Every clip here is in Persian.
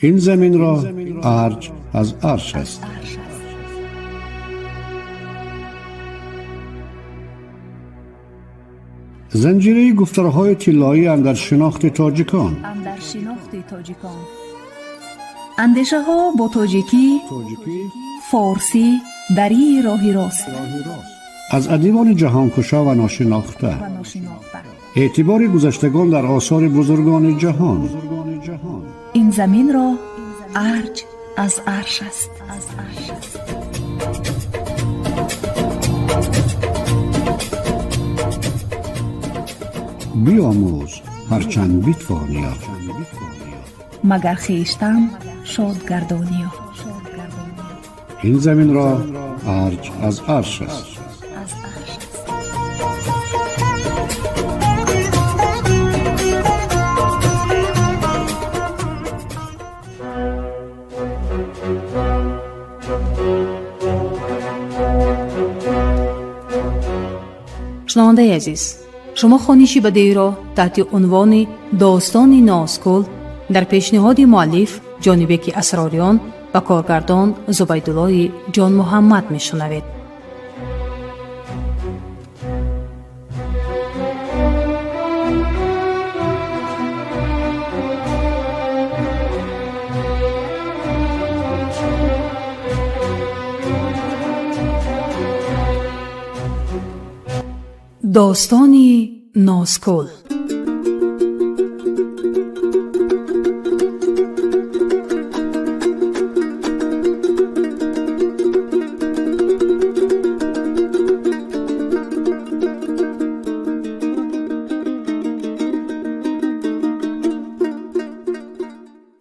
این زمین را ارج از عرش است. زنجیره گفتارهای طلایی اندر شناخت تاجیکان. اندیشه ها با تاجیکی، فارسی دری راهی راست. از ادیبان جهانکشا و ناشناخته. اعتبار گذشتگان در آثار بزرگان جهان. این زمین را ارج از عرش است. بیاموز هرچند بیتوانیا، مگر خویشتن شاد گردانیا. این زمین را ارج از عرش است. شنونده عزیز، شما خوانشی بدیعی را تحت عنوان داستان نازگل در پیشنهاد مؤلف جانبک اسراریان و کارگردان زبیدالله جان محمد میشنوید. داستان نازگل.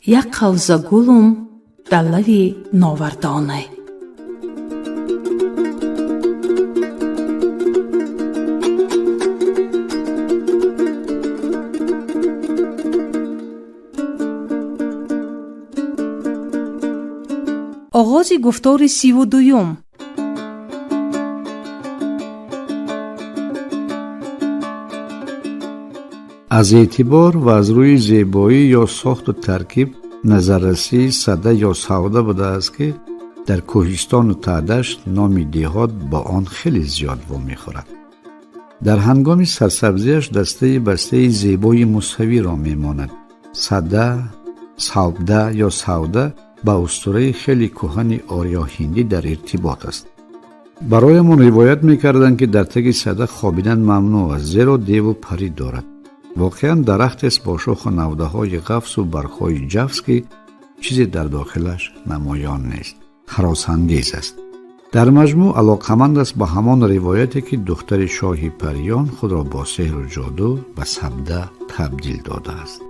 یک قوزه گلم در لب ناوردانه. آغاز گفتار 32. از اعتبار و از روی زیبایی یا ساخت و ترکیب نظررسی سده یا سوده بوده است که در کوهستان و تهدشت نام دیهات با آن خیلی زیاد وامی خورد. در هنگام سرسبزیش دسته بسته زیبای موسوی را میماند. سده، سوبده یا سوده با اسطوره خیلی کهن آریا هندی در ارتباط است. برایمان روایت میکردند که در تگ سده خوابیدن ممنوع است، زیرا دیو و پری دارد. واقعا درخت است با شاخ و نوده های قفس و برگ‌های جفس که چیزی در داخلش نمایان نیست. هراس‌انگیز است. در مجموع علاقمند است به همان روایتی که دختر شاه پریان خود را با سحر و جادو به سبده تبدیل داده است.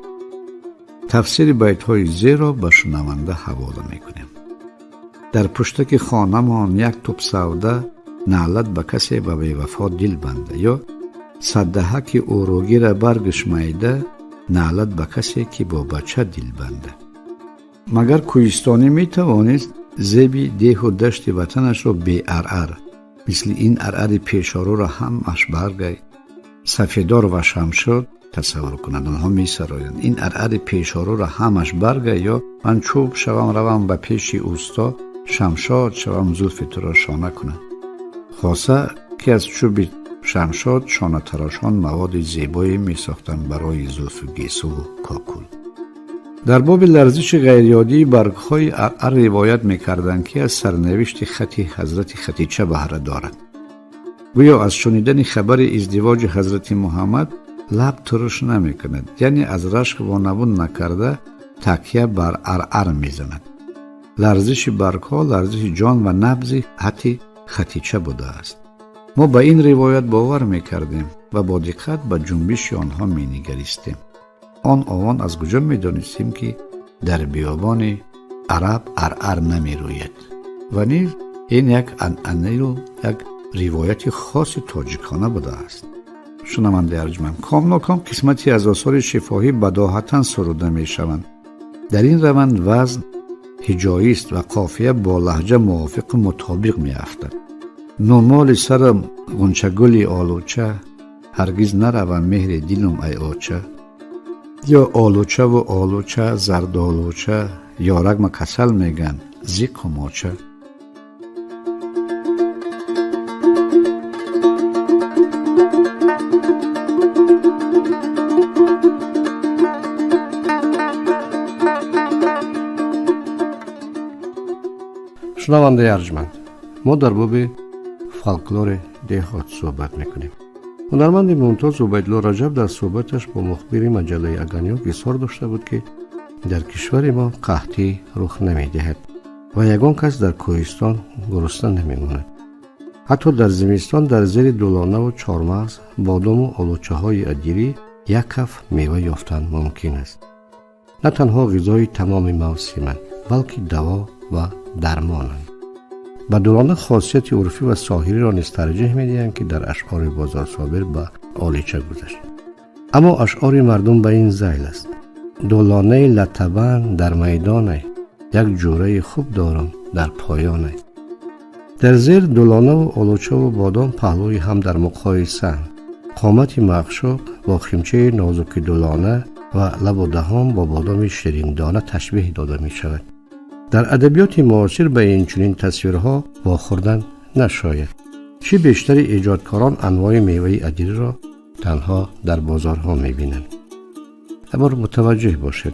تفسیر بیت‌های زیر را به شنونده حواله می‌کنیم. در پشتک خانه‌مان یک توپ سوده نعلت به کسی به بی‌وفا دل بنده، یا صدها که اوروگی را برگش میده نعلت به کسی که با بچه دل بنده. مگر کوهستانی میتوانست زیبی دیه و دشت وطنش را بی ارعر مثل این ارعر پیشارو را هم اشبرگی سفیدار و شمشاد تصور کنند؟ آنها می سرایند این ارعر پیشارو را همش برگه، یا من چوب شوم روم به پیش اوستا، شمشاد شوم زلف تو را شانه کنم. خاصه که از چوب شمشاد شانه تراشان مواد زیبایی می ساختند برای زلف و گیسو و کاکل. در باب لرزش غیریادی برگهای ارعر روایت می کردند که از سرنوشت خطی حضرت خدیجه بهره دارد. گویا از شنیدن خبر ازدواج حضرت محمد لب ترش نمی کند، یعنی از رشک وانبون نکرده تکیه بر ارعر می زند. لرزش برگها لرزش جان و نبض حتی خدیجه بوده است. ما به این روایت باور می کردیم و با دقت به جنبش آنها می نگریستیم. آن آوان از کجا می دانستیم که در بیابان عرب ارعر نمی روید و نیز این یک عنعنه و یک روایت خاص تاجیکانه بوده است. شنونده ارجمند، کام ناکام قسمتی از آثار شفاهی بداهتا سروده می شوند. در این روند وزن هجایی است و قافیه با لهجه موافق مطابق می افتد. نومال سرم غنچه گلی آلوچه، هرگز نروم مهر دلم ای آچه. یا آلوچه و آلوچه، زرد آلوچه، یارک ما کسل میگن، زیق و ماچه. شنونده ارجمند، ما در باب فولکلور دهات صحبت میکنیم. هنرمند ممتاز عبیدالله رجب در صحبتش با مخبر مجله اگانیوک اظهار داشته بود که در کشور ما قحطی رخ نمیدهد و یگان کس در کوهستان گرسنه نمیماند. حتی در زمستان در زیر دولانه و چهارمغز، بادام و آلوچه های ادیری یک کف میوه یافتن ممکن است. نه تنها غذای تمام موسمند، بلکه دوا و درمانند. به دولانه خاصیت عرفی و ظاهری را نیز ترجیح می‌دهند که در اشعار بازار صابر به آلیچه گذشت. اما اشعار مردم به این ذیل است: دولانه لطبن در میدانه، یک جوره خوب دارم در پایانه. در زیر دولانه و آلوچه و بادام پهلوی هم در مقایسه، قامت مخشوق با خیمچه نازک دولانه و لب و دهان با بادام شیرین دانه تشبیه داده می شود. در ادبیات معاصر به این چنین تصویرها واخوردن نشاید. چه بیشتر ایجادکاران انواع میوه ادیری را تنها در بازارها میبینند. اما متوجه باشید،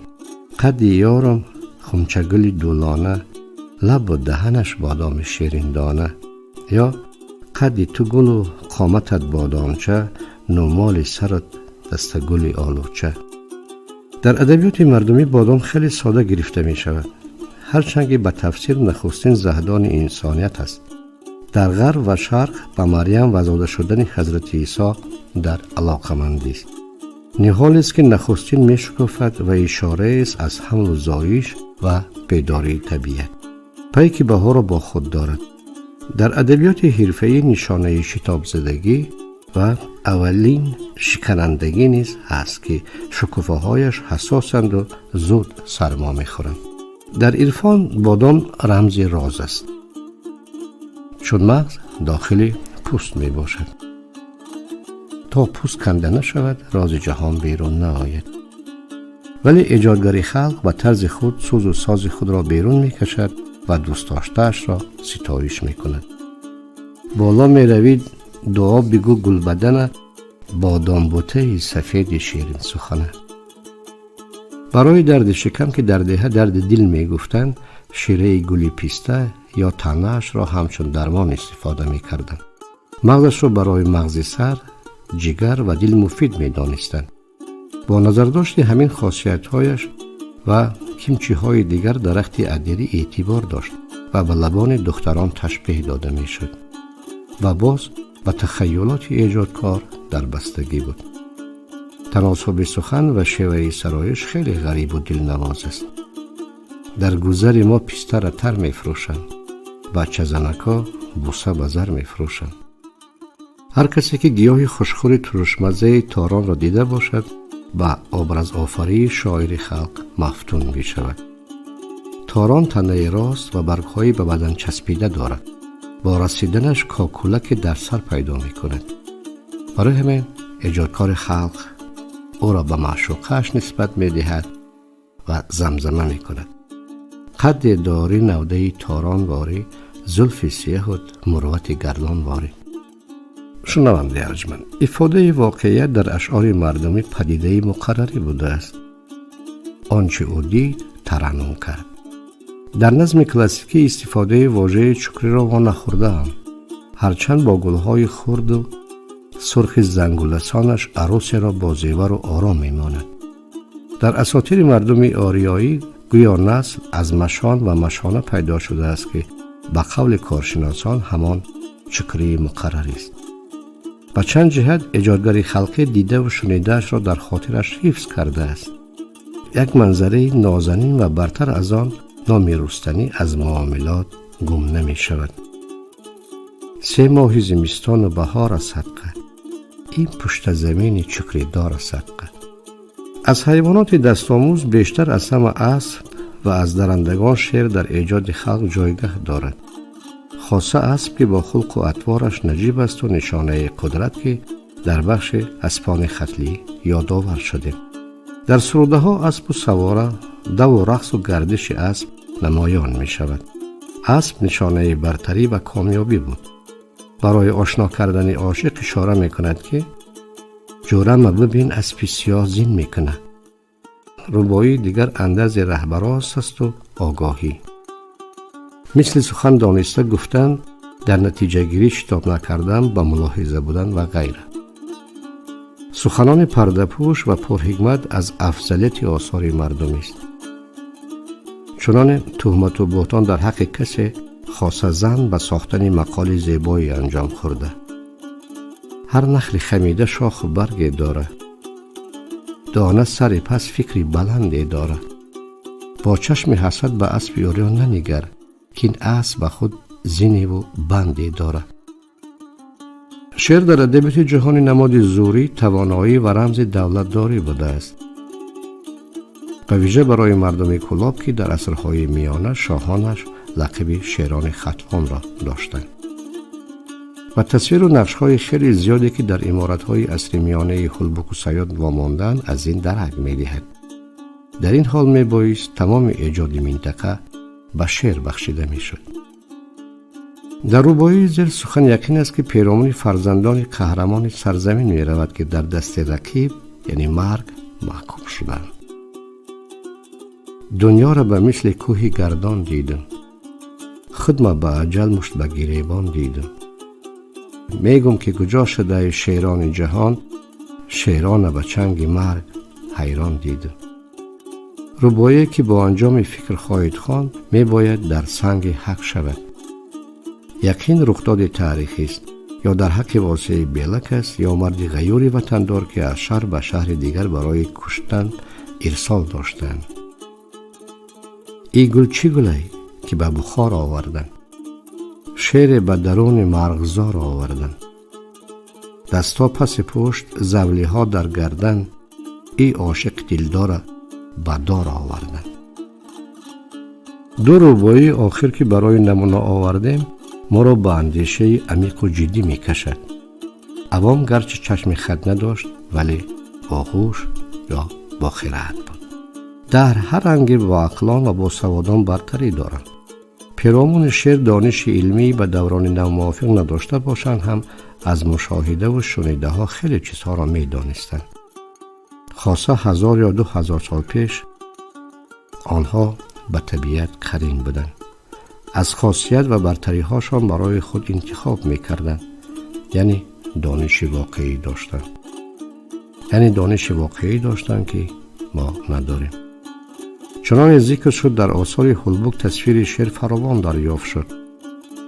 قد یارم خمچگل دولانه، لب و دهنش بادام شیرین دانه، یا قد تو گل و قامتت بادامچه، نومال سرت دستگل آلوچه. در ادبیات مردمی بادام خیلی ساده گرفته می شود، هرچند که به تفسیر نخستین زهدان انسانیت است. در غرب و شرق به مریم وزاده شدن حضرت عیسی در علاقمندی است. نهال است که نخستین می شکافد و اشاره است از حمل و زایش و بیداری طبیعت. پیک بهار را با خود دارد. در ادبیات حرفه‌ای نشانه شتاب زدگی و اولین شکنندگی نیز هست که شکوفه‌هایش حساسند و زود سرما می‌خورند. در عرفان بادام رمز راز است، چون مغز داخل پوست می باشد. تا پوست کنده نشود راز جهان بیرون نآید. ولی ایجادگری خلق به طرز خود سوز و ساز خود را بیرون می کشد و دوست داشته‌اش را ستایش می کند. بالا می روید دعا بگو گل بدن، بادام بوته سفید شیرین سخنه. برای درد شکم که در دهه درد دل می گفتند، شیره گلی پیسته یا تنه‌اش را همچون درمان استفاده می کردند. مغزش را برای مغز سر، جگر و دل مفید می دانستند. با نظر داشت همین خاصیت‌هایش و کیمچی‌های دیگر درخت ادیری اعتبار داشت و به لبان دختران تشبیه داده می شد و باز به تخیلات ایجادکار در بستگی بود. تناسب سخن و شیوه سرایش خیلی غریب و دلنواز است. در گذر ما پیسته را تر می فروشند، بچه زنکا بوسه به زر می فروشند. هر کسی که گیاه خوشخور ترشمزه تاران را دیده باشد به ابراز آفری شاعر خلق مفتون می شود. تاران تنه راست و برگ‌هایی به بدن چسبیده دارد. با رسیدنش کاکولک در سر پیدا می کند. برای همین ایجادکار خلق او را به معشوقش نسبت می دهد و زمزمه می کند: قد داری نوده تاران واری، زلف سیهت مروت گردان واری. شنونده ارجمند، افاده واقعیت در اشعار مردمی پدیده مقرری بوده است. آنچه او دید ترنم کرد. در نظم کلاسیکی استفاده واژه چکری را ما نخورده‌ام، هرچند با گلهای خرد و سرخ زنگولسانش عروس را با زیور و آرام میماند. در اساطیر مردم آریایی گویا نسل از مشان و مشانه پیدا شده است که به قول کارشناسان همان چکری مقرری است. به چند جهت ایجادگری خلقی دیده و شنیده‌اش را در خاطرش حفظ کرده است. یک منظره نازنین و برتر از آن نام رستنی از معاملات گم نمی شود. 3 ماه زمستان و بهار صدقه، این پشت زمین چکری دار صدقه. از حیوانات دستآموز بیشتر از همه اسب و از درندگان شیر در ایجاد خلق جایگاه دارد. خاصه اسب که با خلق و اطوارش نجیب است و نشانه قدرت که در بخش اسبان ختلی یادآور شده. در سروده ها اسب و سواره، دو و رقص و گردش اسب نمایان می شود. اسب نشانه برتری و کامیابی بود. برای آشنا کردن عاشق اشاره می کند که جورم ببین اسب سیاه زین می کند. ربایی دیگر انداز رهبراست است و آگاهی. مثل سخن دانسته گفتن، در نتیجه گیری شتاب نکردن، به ملاحظه بودن و غیره. سخنان پرده‌پوش و پرحکمت از افضلیت آثار مردمی است. چنان تهمت و بهتان در حق کسی خاصه زن به ساختن مقال زیبایی انجام خورده. هر نخل خمیده شاخ و برگ داره. دانه سر پس فکری بلند داره. با چشم حسد به اسب یاریان ننگر که این اسب به خود زینی و بندی داره. شعر در ادبیات جهانی نماد زوری، توانایی و رمز دولتداری بوده است. به ویژه برای مردم کلاب که در عصرهای میانه شاهانش لقب شیران ختلان را داشتند. و تصویر و نقش‌های خیلی زیادی که در عمارت‌های عصر میانه هلبک و صیاد واماندن از این درک می‌دهد. در این حال می‌بایست تمام ایجاد منطقه به شعر بخشیده می‌شد. در ربایی زیر سخن یقین است که پیرامون فرزندان قهرمان سرزمین می‌رود که در دست رقیب یعنی مرگ محکوم شدند. دنیا را به مثل کوهی گردان دیدم، خود ما به اجل مشت به گریبان دیدم. میگم که کجا شده شیران جهان، شیران به چنگ مرگ حیران دیدم. ربایی که با انجام فکر خواهید خواند میباید در سنگ حق شود. یقین رخداد تاریخی است، یا در حق واسه بیلک است یا مرد غیوری وطندار که از شهر به شهر دیگر برای کشتن ارسال داشتند. ای گل چی گلی که به بخار آوردن، شیر به درون مرغزار آوردن، دستا پس پشت زولی ها در گردن، ای عاشق دلدار به دار آوردن. دو ربایی آخر که برای نمونه آوردیم ما را به اندیشه عمیق و جدی می کشد. عوام گرچه چشم خود نداشت ولی باهوش یا با خرد بود. در هر رنگ با عقلان و با سوادان برتری دارند. پیرامون شعر دانش علمی به دوران نو موافق نداشته باشند هم از مشاهده و شنیده ها خیلی چیزها را می دانستند. خاصه 1000 یا 2000 سال پیش آنها به طبیعت قرین بودند. از خاصیت و برتری هاشان برای خود انتخاب می کردند. یعنی دانش واقعی داشتند. که ما نداریم. چنان ذکر شد در آثار هلبک تصویر شعر فراوان دریافت شد.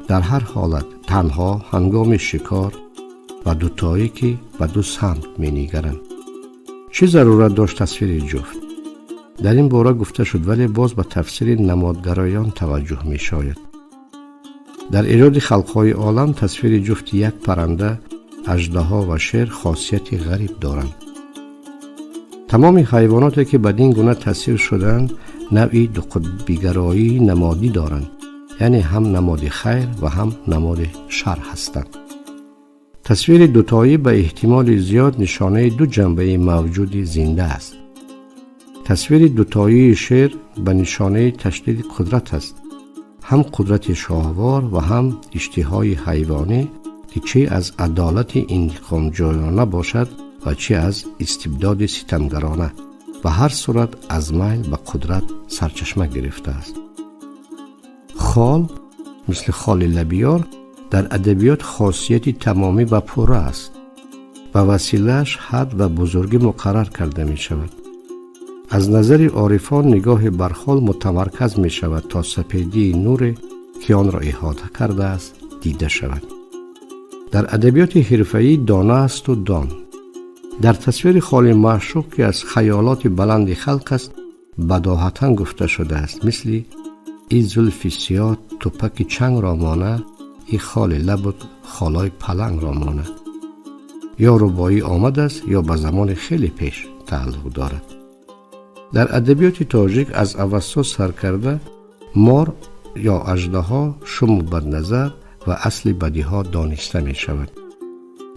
در هر حالت، تنها، هنگام شکار و دوتایی که به دو سمت می نگرند. چه ضرورت داشت تصویر جفت؟ در این باره گفته شد ولی باز به تفسیر نمادگرایان توجه می شاید. در ایجاد خلقهای عالم تصویر جفت یک پرنده، اژدها و شیر خاصیت غریب دارند. تمام حیواناتی که بدین گونه تصویر شدند نوعی دو قطبی‌گرایی نمادی دارند، یعنی هم نماد خیر و هم نماد شر هستند. تصویر دوتایی به احتمال زیاد نشانه دو جنبه موجود زنده است. تصویر دوتایی شیر به نشانه تشدید قدرت است، هم قدرت شاهوار و هم اشتهای حیوانی که چه از عدالت انتقام جویانه باشد و چه از استبداد ستمگرانه و هر صورت از میل به قدرت سرچشمه گرفته است. خال مثل خال لبیار در ادبیات خاصیتی تمامی و پوره است و وسیله‌اش حد و بزرگی مقرر کرده می شود. از نظر عارفان نگاه بر خال متمرکز می شود تا سپیدی نور که آن را احاطه کرده است دیده شود. در ادبیات حرفه‌ای دانه است و دان. در تصویر خال معشوق که از خیالات بلند خلق است بداهتاً گفته شده است مثل ای زلف سیاه توپک چنگ را مانه، ای خال لبت خالای پلنگ را مانه. یا ربایی آمد است یا به زمان خیلی پیش تعلق دارد. در ادبیات تاجیک از اوستا سر کرده مار یا اژدها شم و بدنظر و اصل بدیها دانسته می شود.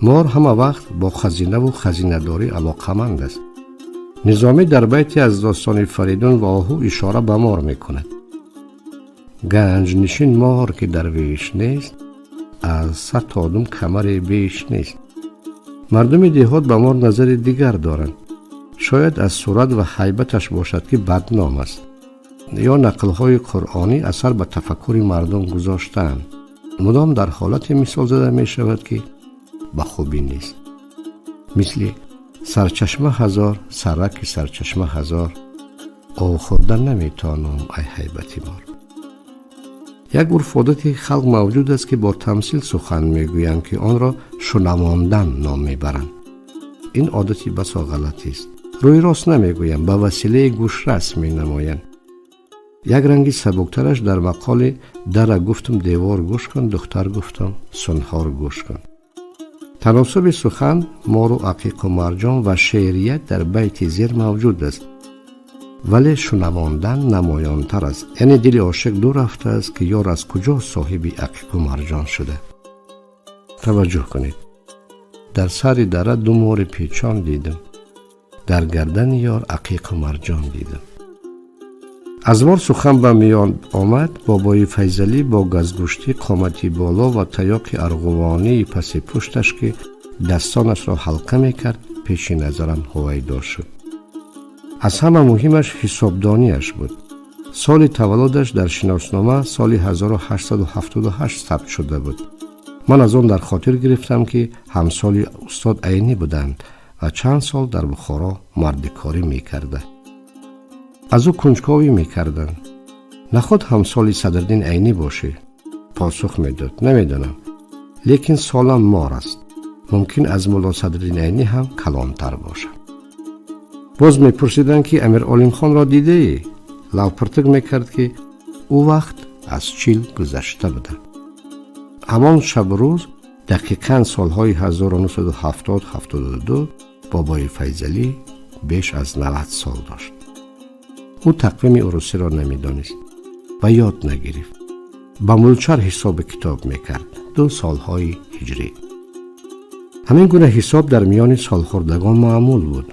مار همه وقت با خزینه و خزینه داری علاقمند است. نظامی در بیتی از داستان فریدون و آهو اشاره به مار میکند. گنج نشین مار که درویش نیست، از 100 آدم کمر بیش نیست. مردم دیهات به مار نظر دیگر دارند. شاید از صورت و هیبتش باشد که بدنام است، یا نقل‌های قرآنی اثر به تفکر مردم گذاشتند. مدام در حالت مثال زده می شود که به خوبی نیست. مثل سرچشمه هزار، سرک سرچشمه هزار، آب خوردن نمیتوانم ای هیبتی مار. یک عرف عادت خلق موجود است که با تمثیل سخن میگویند که آن را شنواندن نام میبرند. این عادتی بسا غلطی است. روی راست نمیگویند، به وسیله گوشرس می نمایند. یک رنگی سبکترش در مقال در گفتم دیوار گوش کن، دختر گفتم سنهار گوش کن. تناسب سخن، مار و عقیق و مرجان و شعریت در بیت زیر موجود است، ولی شنواندن نمایانتر است. یعنی دل عاشق دور رفته است که یار از کجا صاحب عقیق و مرجان شده. توجه کنید، در سر دره 2 مار پیچان دیدم، در گردن یار عقیق و مرجان دیدم. از مار سخن به میان آمد. بابای فیضلی با گزگوشتی قامتی بالا و تیاق ارغوانی پس پشتش که دستانش را حلقه میکرد پیش نظرم هویدا شد. از همه مهمش حسابدانیش بود. سال تولدش در شناسنامه سال 1878 ثبت شده بود. من از آن در خاطر گرفتم که همسال استاد عینی بودند و چند سال در بخارا مردکاری میکرده. از او کنجکاوی میکردن. نخود همسال صدرالدین عینی باشه. پاسخ میداد نمیدانم، لیکن سالم مار است. ممکن از مولا صدرالدین عینی هم کلانتر باشه. باز میپرسیدن که امیر عالم خان را دیده ای؟ لاپرتک میکرد که او وقت از 40 گذشته بوده. همان شب روز دقیقاً سالهای 1970-72 بابای فیضلی بیش از 90 سال داشت. او تقویم عروسی را نمیدانست و یاد نگرفت. با ملچر حساب کتاب میکرد. 2 سالهای هجری. همین گونه حساب در میان سالخوردگان معمول بود.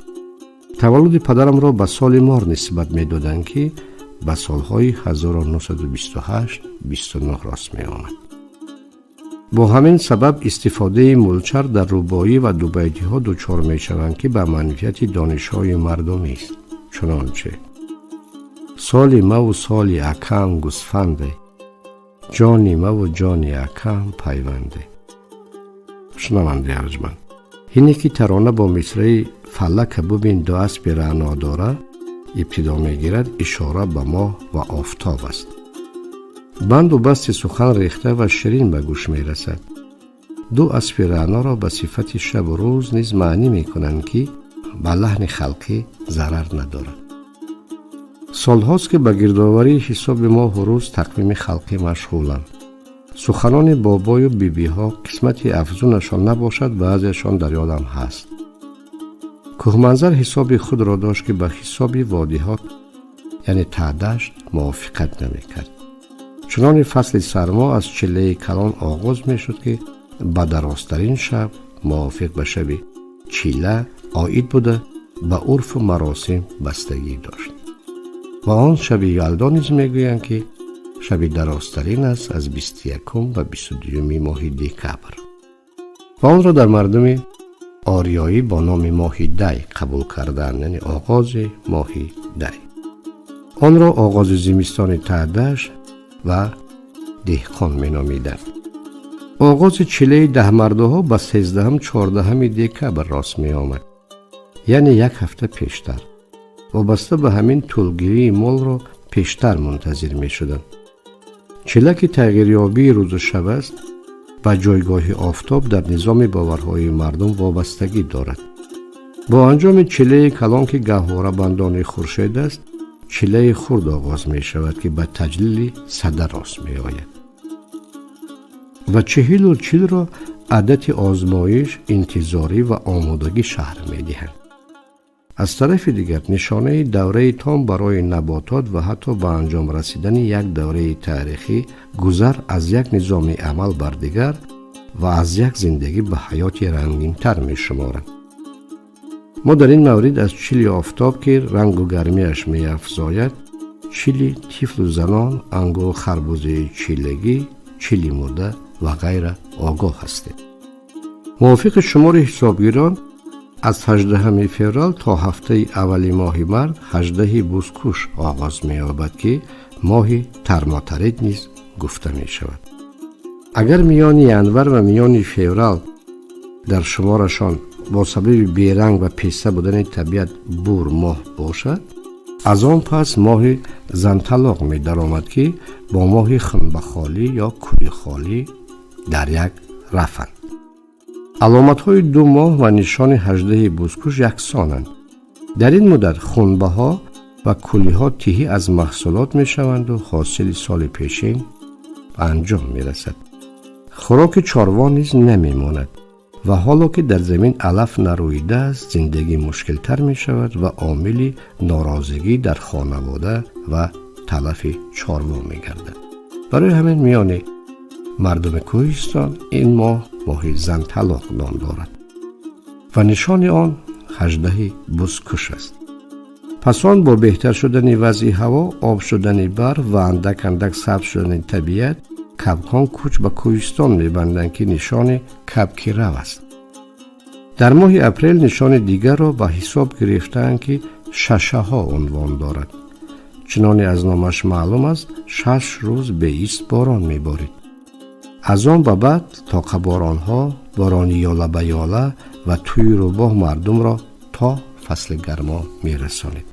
تولد پدرم را به سال مار نسبت میدادند که به سالهای 1928-29 راست می آمد. با همین سبب استفاده ملچر در ربایی و دو بیتی ها دچار می شوند که به منفیت دانش‌های مردمی است. چنانچه سال ما و سال اکم گوسفنده، جان ما و جان اکم پیونده. شنونده ارجمند، اینه که ترانه با مصرع فلک ببین 2 اسب رعنا داره ابتدا میگیرد اشاره به ماه و آفتاب است. بند و بست سخن ریخته و شیرین به گوش میرسد. 2 اسب رعنا را به صفت شب و روز نیز معنی میکنند که به لحن خلقی ضرر ندارد. سال هاست که به گردآوری حساب ماه و روز تقویم خلقی مشغولم. سخنان بابای و بیبی ها قسمتی افزونشان نباشد بعضیشان در یادم هست. کوهمنظر حساب خود را داشت که به حساب وادی‌ها یعنی ته‌دشت موافقت نمی‌کرد. چنان فصل سرما از چله کلان آغاز می‌شد که به درازترین شب موافق به شب چیله عاید بوده به عرف و مراسم بستگی داشت. و آن شب یلدا نیز میگویند که شب درازترین است از 21 و 22 ماه دکبر. و آن را در مردم آریایی با نام ماه دی قبول کردند، یعنی آغاز ماه دی. آن را آغاز زمستان ته‌دشت و دهقان می نامیدند. آغاز چله 10 مرده ها به 13-14 دکبر راست می آمد، یعنی 1 هفته پیشتر. وابسته به همین طولگیری مال را پیشتر منتظر می شدند. چله که تغییریابی روز و شب است و جایگاه آفتاب در نظام باورهای مردم وابستگی دارد. با انجام چله کلان که گهواره بندان خورشید است، چله خرد آغاز می شود که به تجلیل صدر راست می آید. و 40 را عدت آزمایش، انتظاری و آمادگی شهر می دهند. از طرف دیگر نشانه دوره تام برای نباتات و حتی به انجام رسیدن یک دوره تاریخی، گذر از یک نظام عمل بر دیگر و از یک زندگی به حیات رنگین تر می شمارند. ما در این مورد از چیل آفتاب که رنگ و گرمیش می افزاید، چیل طفل و زنان، انگور خربوزه چیلگی، چیل مرده و غیره آگاه هستیم. موافق شمار حسابگیران از 18 فوریه تا هفته اولی ماه مارس 18 بزکش آغاز می یابد که ماه ترماترید نیز گفته می شود. اگر میان ینور و میان فوریه در شمارشان با سبب بیرنگ و پیسته بودن طبیعت بور ماه باشد، از آن پس ماه زنطلاق می در آمد که با ماه خنبخالی یا کوی خالی در یک رفند. علامت های 2 ماه و نشان 18 بزکش یکسانند. در این مدت خنبه ها و کولی ها تهی از محصولات می شوند و حاصل سال پیشین به انجام می رسد. خوراک چاروا نیز نمی ماند و حالا که در زمین علف نرویده است، زندگی مشکل تر می شود و عامل ناراضگی در خانواده و تلف چاروا می گردد. برای همین میان مردم کوهستان این ماه زنطلاق نام دارد و نشان آن 18 بزکش است. پس آن با بهتر شدن وضع هوا، آب شدن بر و اندک اندک سبز شدن طبیعت، کبکان کوچ به کوهستان می‌بندند که نشان کبکی رو است. در ماه اپریل نشان دیگر را به حساب گرفتند که ششه ها عنوان دارد. چنانه از نامش معلوم است 6 روز به ایست باران میبارید. از آن به بعد تا باران ها باران یاله به یاله و توی روباه مردم را تا فصل گرما میرسانید.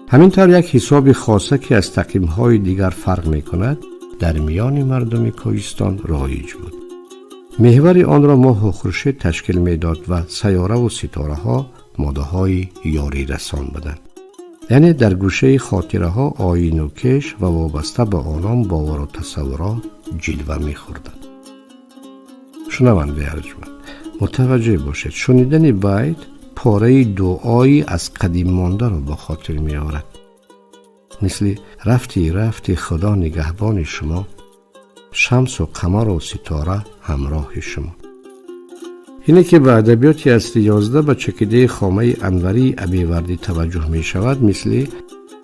همینطور یک حساب خاصه که از تقویم های دیگر فرق می کند در میان مردم کوهستان رایج بود. محور آن را ماه و خورشید تشکیل میداد و سیاره و ستاره ها ماده های یاری رسان بودند. یعنی در گوشه خاطره ها آیین و کش و وابسته به آنان باور و تصورات جلوه می خوردند. شنونده ارجمند، متوجه باشید شنیدن بیت پاره دعایی از قدیم مانده را به خاطر می آورد. مثل رفتی خدا نگهبان شما، شمس و قمر و ستاره همراه شما. اینه که به ادبیات اصلی 11 به چکیده خامه انوری ابیوردی توجه می شود. مثل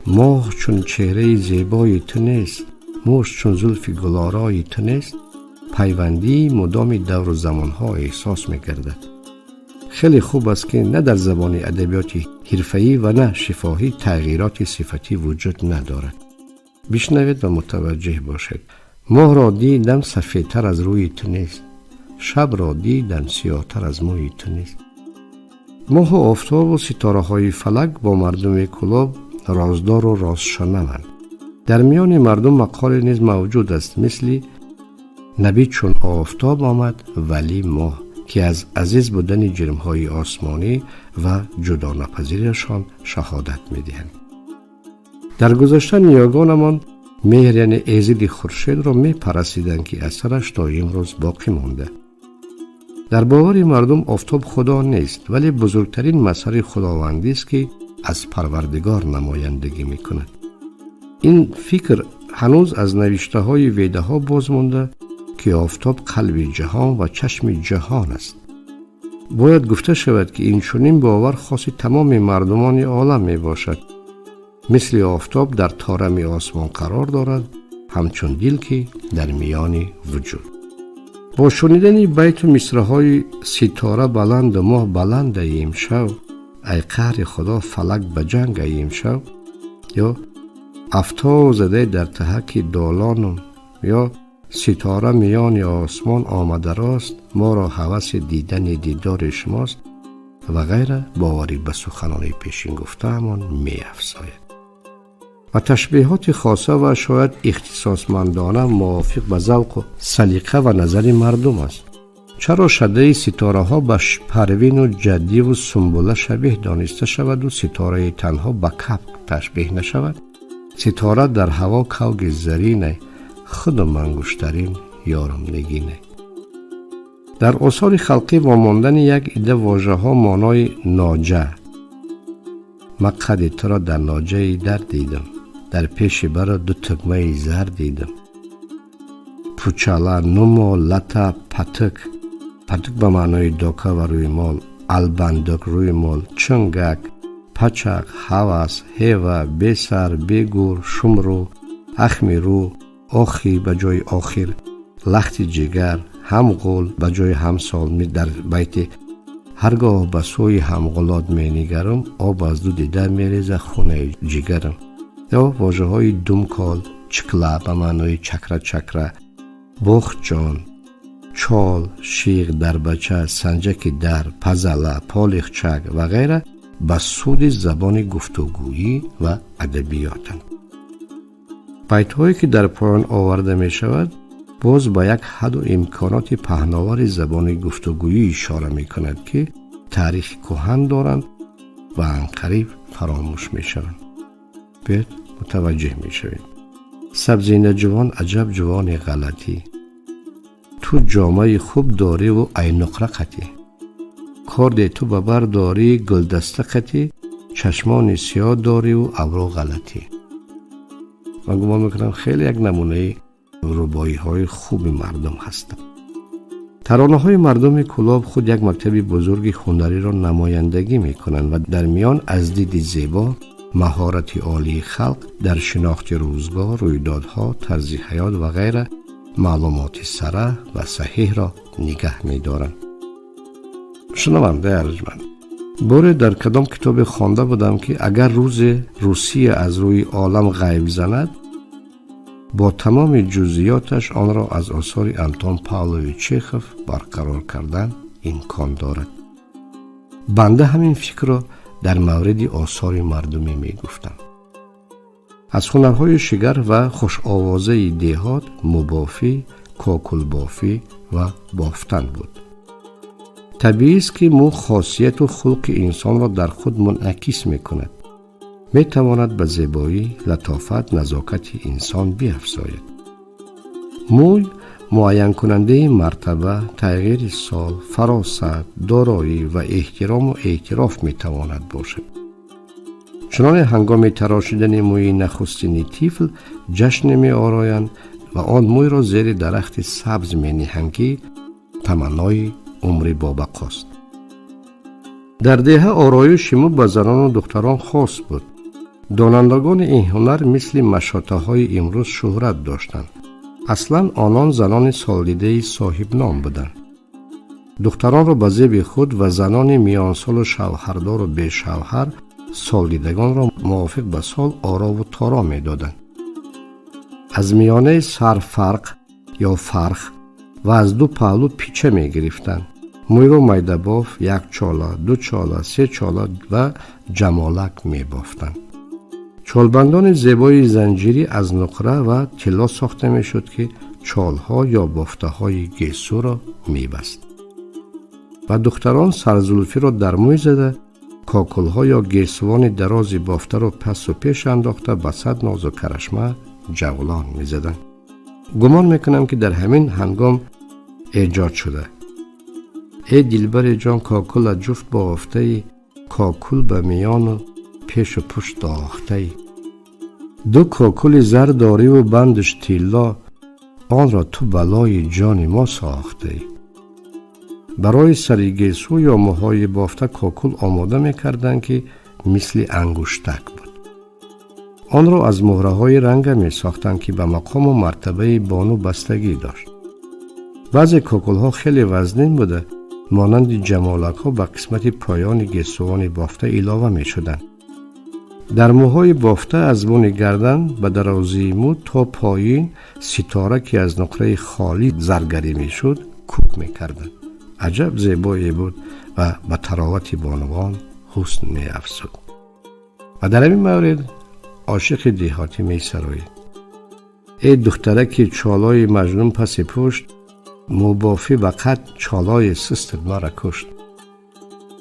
ماه چون چهره زیبای تو نیست، مشت چون زلف گلارای تو نیست، پیوندی مدام دور و زمانها احساس می گردد. خیلی خوب است که نه در زبان ادبیات حرفه‌ای و نه شفاهی تغییرات صفتی وجود ندارد. بشنوید و متوجه باشید. ماه را دیدم سفیدتر از روی تو نیست، شب را دیدم سیاه‌تر از موی تو نیست. ماه و آفتاب و ستاره های فلک با مردم کلاب رازدار و رازشنوند. در میان مردم مقال نیز موجود است مثل نبی چون آفتاب آمد ولی ماه، که از عزیز بودن جرم‌های آسمانی و جدا ناپذیریشان شهادت می‌دهند. در گذشته نیاگانمان مهر یعنی ایزد خورشید را می‌پرستیدند که اثرش تا امروز باقی مانده. در باور مردم آفتاب خدا نیست ولی بزرگترین مظهر خداوندی است که از پروردگار نمایندگی می‌کند. این فکر هنوز از نوشته‌های ویده‌ها باز مانده که آفتاب قلب جهان و چشم جهان است. باید گفته شود که این چنین باور خاص تمام مردمان عالم می باشد. مثل آفتاب در طارم آسمان قرار دارد، همچون دل که در میان وجود. با شنیدن بیت و مصرع‌های ستاره بلند و ماه بلند ای امشب، ای قهر خدا فلک به جنگ ای امشب، یا افتاد زده در تهک دالانم، یا ستاره میان آسمان آمده راست، ما را هوس دیدن دیدار شماست و غیره باوری به سخنان پیشین گفته همان می افزاید و تشبیهات خاصه و شاید اختصاصمندانه موافق به ذوق و سلیقه و نظر مردم است. چرا شده ستاره ها به پروین و جدی و سنبله شبیه دانسته شود و ستاره تنها به کبک تشبیه نشود؟ ستاره در هوا کوگ زرینه، خودم منگوشترین یارم نگینه. در آثار خلقی واماندن یک عده واژه ها مانای ناجه. من قد تو را در ناجه در دیدم، در پیش برا 2 تگمه زر دیدم. پوچاله، نما، لطه، پتک به معنای داکه و روی مال، البندق روی مال، چنگک، پچق، هوس، هیوه، بسر، بگور، شمرو، اخمیرو، آخی به جای آخر، لخت جگر، همغول به جای همسال. در بیت هرگاه به سوی همغولات می نگرم، آب از دو دیده می ریزه خونه جگرم. یا واژه های دومکال، چکله به معنای چکره چکره، بخت جان، چال، شیغ در بچه، سنجک در، پزله، پالخچک و غیره به سود زبان گفتگویی و ادبیاتند. بیت هایی که در پایان آورده می شود باز به یک حد و امکانات پهناور زبان گفتگویی اشاره می کند که تاریخ کهن دارند و عنقریب فراموش می شوند. بیاید متوجه می شوید. سبزی نجوان عجب جوان غلطی، تو جامعه خوب داری و ای نقره قطی، کارد تو ببر داری گلدسته قطی، چشمان سیاه داری و ابرو غلطی. من گمان میکنم خیلی یک نمونه ربایی های خوب مردم هستند. ترانه های مردم کلاب خود یک مکتب بزرگ هنری را نمایندگی میکنند و در میان از دید زیبا، مهارت عالی خلق در شناخت روزگار، رویدادها، طرز حیات و غیره معلومات سره و صحیح را نگه می‌دارند. شنونده ارجمند، باره در کدام کتاب خوانده بودم که اگر روز روسیه از روی عالم غیب زند، با تمام جزئیاتش آن را از آثار انتون پاولویچ چخوف برقرار کردن امکان دارد. بنده همین فکر را در مورد آثار مردمی می گفتم. از هنرهای شگر و خوش آوازه دهات مبافی، کاکل بافی و بافتن بود. طبیعی است که مو خاصیت و خلق انسان را در خود منعکس می کند. می تواند به زیبایی، لطافت، نزاکت انسان بیفزاید. موی معین کننده مرتبه، تغییر سال، فراست، دارایی و احترام و اعتراف می تواند باشد. چنان هنگام تراشیدن موی نخستین طفل جشن می آرایند و آن موی را زیر درخت سبز می نهند که تمنای عمر بابقاست. در دهه آرایش مو به زنان و دختران خاص بود. دانندگان این هنر مثل مشاطه های امروز شهرت داشتند. اصلا آنان زنان سالدیده صاحب نام بودند. دختران را به زیب خود و زنان میان سال و شوهردار و بی شوهر سالدیدگان را موافق به سال آرا و تارا می دادند. از میانه سر فرق یا فرخ و از دو پهلو پیچه می گرفتند. موی را میده باف، یک چاله، دو چاله، سه چاله و جمالک می بافتند. چالبندان زیبای زنجیری از نقره و طلا ساخته می شد که چالها یا بافته های گیسو را می بست. و دختران سرزلفی را در موی زده، کاکلها یا گیسوان درازی بافته را پس و پیش انداخته به صد ناز و کرشمه جولان می زدن. گمان می کنم که در همین هنگام ایجاد شده. ای دلبر جان کاکل جفت بافته، کاکل به میان و پیش و پشت داخته. دو کاکل زر داری و بندش تیلا، آن را تو بلای جان ما ساخته. برای سری گیسو یا موهای بافته کاکل آماده می کردن که مثل انگشتک بود. آن را از مهره های رنگ می ساختن که به مقام و مرتبه بانو بستگی داشت. بعضی کاکل ها خیلی وزنین بوده، مانند جمالک ها به قسمت پایان گیسوان بافته علاوه می شدن. در موهای بافته از بون گردن به درازی مو تا پایین ستاره که از نقره خالی زرگری می شد کوک می کردن. عجب زیبایی بود و به طراوت بانوان حسن می افزود. و در این مورد عاشق دیهاتی می سراید. ای دختره که چالای مجنون پس پشت، مبافی به قد چالای سست ما را کشت.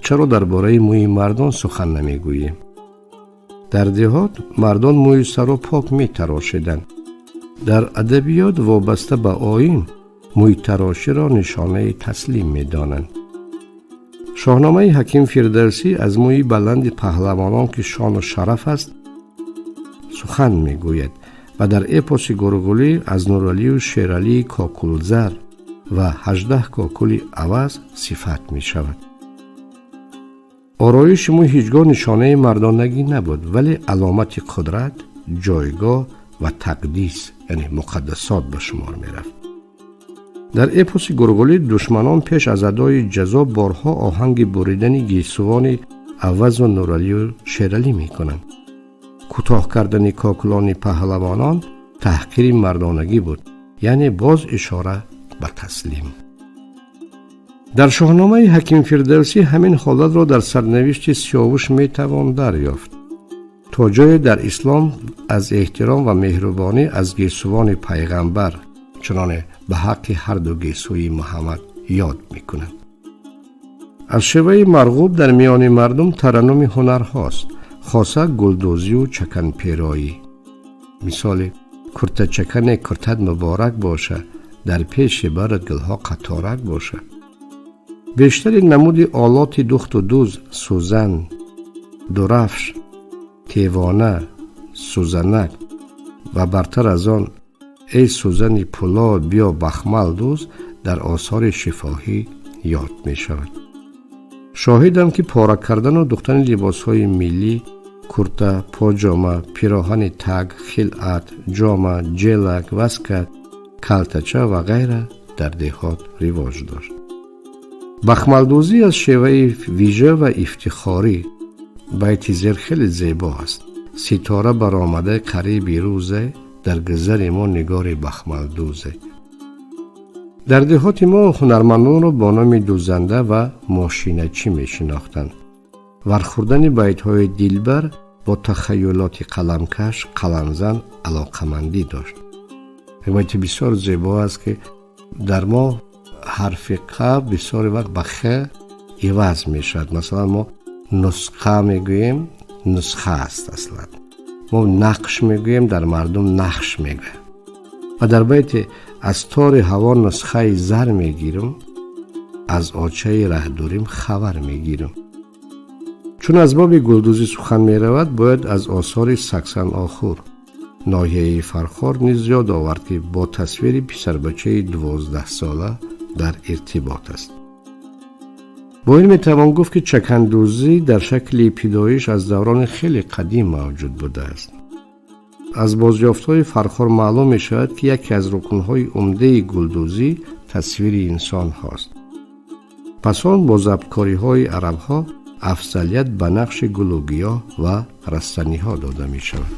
چرا درباره موی مردان سخن نمی گوییم؟ در دیهات مردان موی سر و پاک می تراشیدند. در ادبیات وابسته به آیین موی تراشی را نشانه تسلیم می دانند. شاهنامه حکیم فردوسی از موی بلند پهلوانان که شان و شرف است سخن می گوید و در اپوس گرگولی از نورعلی و شیرعلی کاکل زر و 18 کاکل عوض صفت می شود. آرایش مو هیچگاه نشانه مردانگی نبود، ولی علامت قدرت، جایگاه و تقدیس یعنی مقدسات به شمار می رفت. در اپوس گرگولی دشمنان پیش از ادای جزا بارها آهنگ بریدن گیسوان عوض و نورالی و شیرالی می کنند. کوتاه کردن کاکلان پهلوانان تحقیر مردانگی بود، یعنی باز اشاره به تسلیم. در شاهنامه حکیم فردوسی همین حالت را در سرنوشت سیاوش می توان دریافت. تا جای در اسلام از احترام و مهربانی از گیسوان پیغمبر چنانه به حق هر دو گیسوی محمد یاد می کنند. از شیوه مرغوب در میان مردم ترنم هنر هاست، خاصه گلدوزی و چکن پیرایی. مثال کرته چکن کرتت مبارک باشه، در پیش برد گلها قطارک باشه. بیشتر نمود آلات دخت و دوز، سوزن، درفش، تیوانه، سوزنک و برتر از آن ای سوزن پولاد بیا بخمل دوز در آثار شفاهی یاد می شود. شاهدم که پاره کردن و دوختن لباس های ملی، کرته، پاجامه، پیراهن تگ، خلعت، جامه، جلک، واسکت، کلتچه و غیره در دهات رواج داشت. بخملدوزی از شیوه ویژه و افتخاری بیت زیر خیلی زیبا است. ستاره برآمده قریب روزه، در گذر ما نگار بخملدوزه. در دهات ما هنرمندان را با نام دوزنده و ماشینچی می شناختند. ورخوردن بیت های دلبر با تخیلات قلمکش، قلمزن علاقمندی داشت. بیت بسیار زیبا است که در ما حرف ق بسیار وقت به خ عوض می شد. مثلا ما نسخه می گوییم، نسخه است اصلا. ما نقش می گوییم، در مردم نقش می گوییم. و در بیت از تار هوا نسخه زر می گیرم، از آچه ره دوریم خبر می گیرم. چون از باب گلدوزی سخن می رود، باید از آثار سکسن آخور ناحیه فرخار نیز یاد آورد که با تصویر پسر بچه 12 ساله در ارتباط است. با این می توان گفت که چکندوزی در شکل پیدایش از دوران خیلی قدیم موجود بوده است. از بازیافت‌های فرخار معلوم می شود که یکی از رکن‌های عمده گلدوزی تصویر انسان هاست. پس آن با ضبط‌کاری‌های عرب‌ها افضلیت به نقش گل و گیاه و رستنی‌ها داده می شود.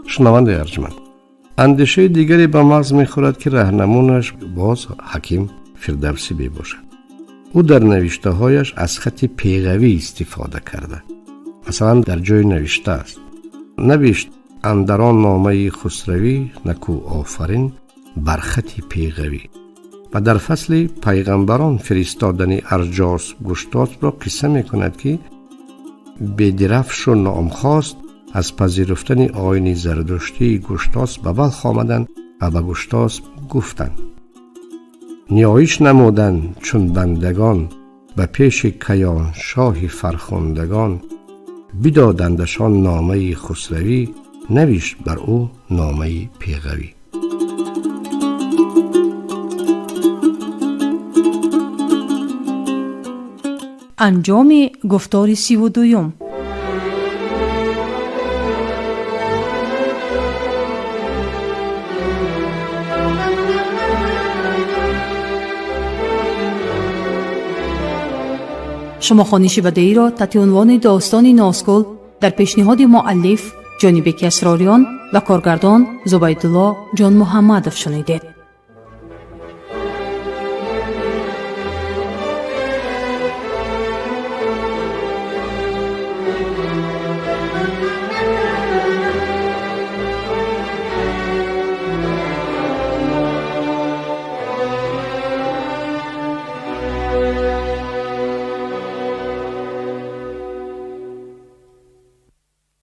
شنونده ارجمند، اندیشه دیگری به مغز می خورد که راهنمونش باز حکیم فردوسی می باشد. او در نوشته هایش از خط پیغوی استفاده کرده. مثلا در جای نوشته است: نوشت اندران نامه خسروی نکو آفرین بر خط پیغوی. و در فصل پیغمبران فرستادن ارجاس گشتاس را قصه می کند که به درفش و نامخواست از پذیرفتن آیین زردشتی گشتاس به بلخ آمدند و به گشتاس گفتند: نیایش نمودند چون بندگان به پیش کیان شاه فرخندگان، بدادندشان نامه خسروی نوشت بر او نامه پیغوی. انجام گفتار 32. شما خوانش بدیعی را تحت عنوان داستان ناسکل در پیشنهاد مؤلف جانبک اسراران و کارگردان زبیدالله جان محمدов شنیدید.